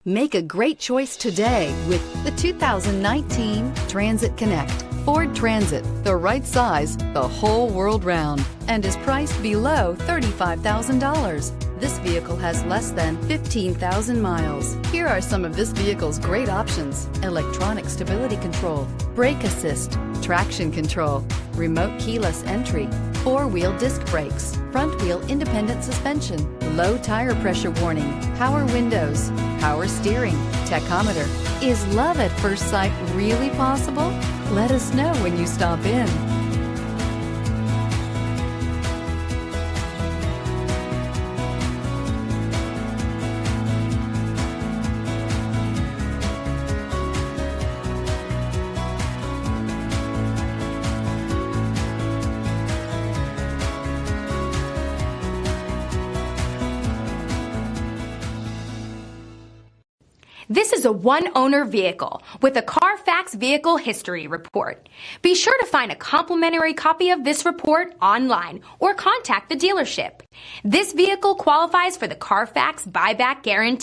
Make a great choice today with the 2019 Transit Connect. Ford Transit, the right size, the whole world round, and is priced below $35,000. This vehicle has less than 15,000 miles. Here are some of this vehicle's great options: electronic stability control, brake assist, traction control, remote keyless entry, four-wheel disc brakes, front-wheel independent suspension, low tire pressure warning, power windows, power steering, tachometer. Is love at first sight really possible? Let us know when you stop in. This is a one-owner vehicle with a Carfax Vehicle History Report. Be sure to find a complimentary copy of this report online or contact the dealership. This vehicle qualifies for the Carfax Buyback Guarantee.